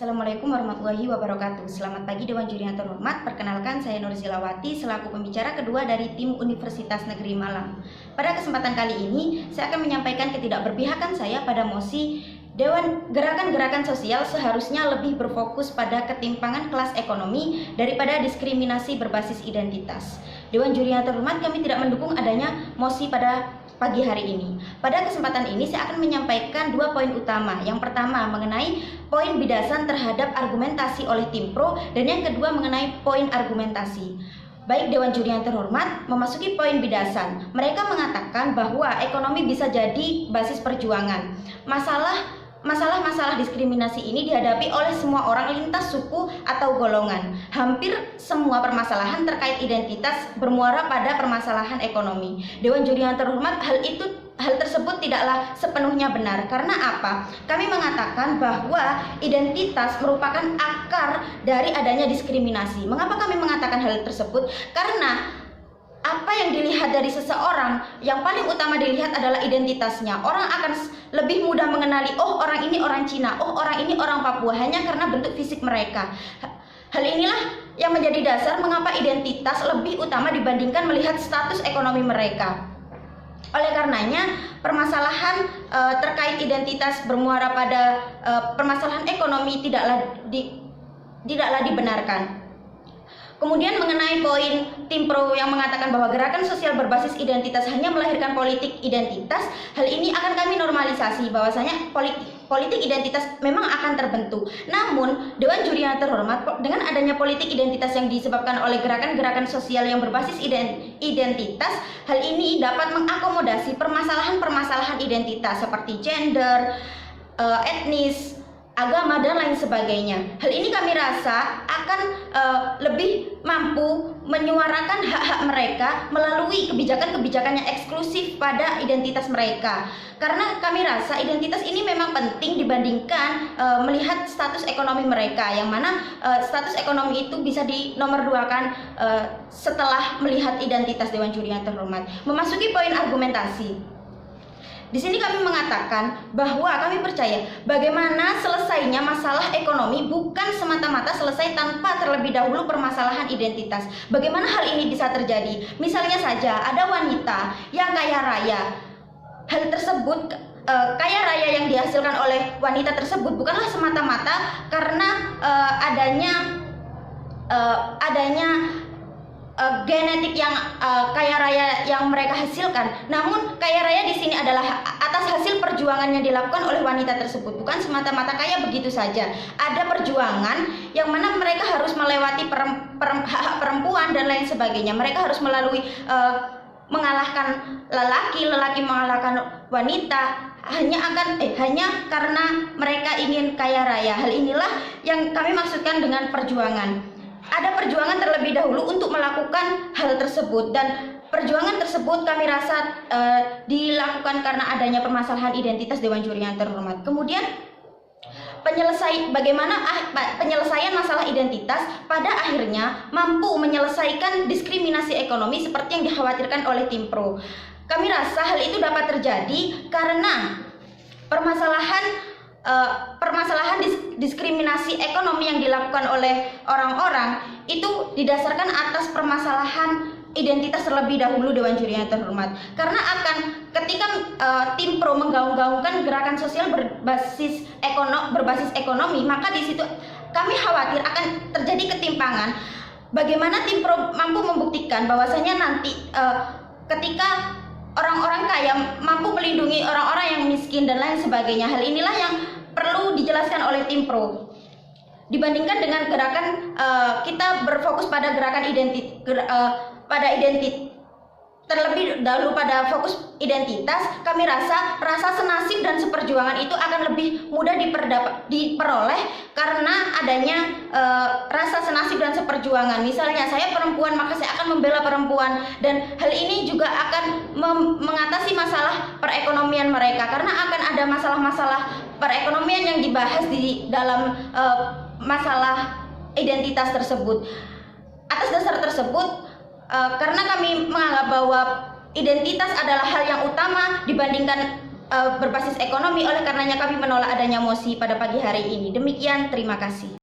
Assalamualaikum warahmatullahi wabarakatuh. Selamat pagi Dewan Juri yang terhormat. Perkenalkan, saya Nur Zilawati selaku pembicara kedua dari tim Universitas Negeri Malang. Pada kesempatan kali ini, saya akan menyampaikan ketidakberpihakan saya pada mosi gerakan-gerakan sosial seharusnya lebih berfokus pada ketimpangan kelas ekonomi daripada diskriminasi berbasis identitas. Dewan Juri yang terhormat, kami tidak mendukung adanya mosi pada pagi hari ini. Pada kesempatan ini saya akan menyampaikan dua poin utama. Yang pertama mengenai poin bidasan terhadap argumentasi oleh tim pro, dan yang kedua mengenai poin argumentasi. Baik Dewan Juri yang terhormat, memasuki poin bidasan. Mereka mengatakan bahwa ekonomi bisa jadi basis perjuangan. Masalah-masalah diskriminasi ini dihadapi oleh semua orang lintas suku atau golongan. Hampir semua permasalahan terkait identitas bermuara pada permasalahan ekonomi. Dewan Juri yang terhormat, hal tersebut tidaklah sepenuhnya benar. Karena apa? Kami mengatakan bahwa identitas merupakan akar dari adanya diskriminasi. Mengapa kami mengatakan hal tersebut? Karena apa yang dilihat dari seseorang, yang paling utama dilihat adalah identitasnya. Orang akan lebih mudah mengenali, oh orang ini orang Cina, oh orang ini orang Papua, hanya karena bentuk fisik mereka. Hal inilah yang menjadi dasar mengapa identitas lebih utama dibandingkan melihat status ekonomi mereka. Oleh karenanya, permasalahan terkait identitas bermuara pada permasalahan ekonomi tidaklah dibenarkan. Kemudian mengenai poin tim pro yang mengatakan bahwa gerakan sosial berbasis identitas hanya melahirkan politik identitas, hal ini akan kami normalisasi bahwasanya politik identitas memang akan terbentuk. Namun, Dewan Juri yang terhormat, dengan adanya politik identitas yang disebabkan oleh gerakan-gerakan sosial yang berbasis identitas, hal ini dapat mengakomodasi permasalahan-permasalahan identitas seperti gender, etnis, agama, dan lain sebagainya. Hal ini kami rasa akan lebih mampu menyuarakan hak-hak mereka melalui kebijakan-kebijakan yang eksklusif pada identitas mereka. Karena kami rasa identitas ini memang penting dibandingkan melihat status ekonomi mereka, yang mana status ekonomi itu bisa dinomorduakan setelah melihat identitas. Dewan Juri yang terhormat, memasuki poin argumentasi. Di sini kami mengatakan bahwa kami percaya bagaimana selesainya masalah ekonomi bukan semata-mata selesai tanpa terlebih dahulu permasalahan identitas. Bagaimana hal ini bisa terjadi? Misalnya saja ada wanita yang kaya raya. Hal tersebut kaya raya yang dihasilkan oleh wanita tersebut bukanlah semata-mata karena adanya genetik yang kaya raya yang mereka hasilkan. Namun kaya raya di sini adalah atas hasil perjuangan yang dilakukan oleh wanita tersebut, bukan semata-mata kaya begitu saja. Ada perjuangan yang mana mereka harus melewati hak perempuan dan lain sebagainya. Mereka harus melalui mengalahkan lelaki mengalahkan wanita hanya karena mereka ingin kaya raya. Hal inilah yang kami maksudkan dengan perjuangan. Ada perjuangan terlebih dahulu untuk melakukan hal tersebut, dan perjuangan tersebut kami rasa dilakukan karena adanya permasalahan identitas. Dewan Juri yang terhormat. Kemudian bagaimana penyelesaian masalah identitas pada akhirnya mampu menyelesaikan diskriminasi ekonomi seperti yang dikhawatirkan oleh tim pro. Kami rasa hal itu dapat terjadi karena permasalahan diskriminasi ekonomi yang dilakukan oleh orang-orang itu didasarkan atas permasalahan identitas terlebih dahulu. Dewan Juri yang terhormat, karena ketika tim pro menggaung-gaungkan gerakan sosial berbasis ekonomi, maka di situ kami khawatir akan terjadi ketimpangan. Bagaimana tim pro mampu membuktikan bahwasanya nanti ketika orang-orang kaya mampu melindungi orang-orang yang miskin dan lain sebagainya. Hal inilah yang perlu dijelaskan oleh tim pro. Dibandingkan dengan gerakan kita berfokus pada gerakan terlebih dahulu pada fokus identitas, kami rasa senasib dan seperjuangan itu akan lebih mudah diperoleh karena adanya rasa senasib dan seperjuangan. Misalnya saya perempuan, maka saya akan membela perempuan, dan hal ini juga akan mengatasi masalah perekonomian mereka, karena akan ada masalah-masalah perekonomian yang dibahas di dalam masalah identitas tersebut. Atas dasar tersebut, karena kami menganggap bahwa identitas adalah hal yang utama dibandingkan berbasis ekonomi. Oleh karenanya kami menolak adanya mosi pada pagi hari ini. Demikian, terima kasih.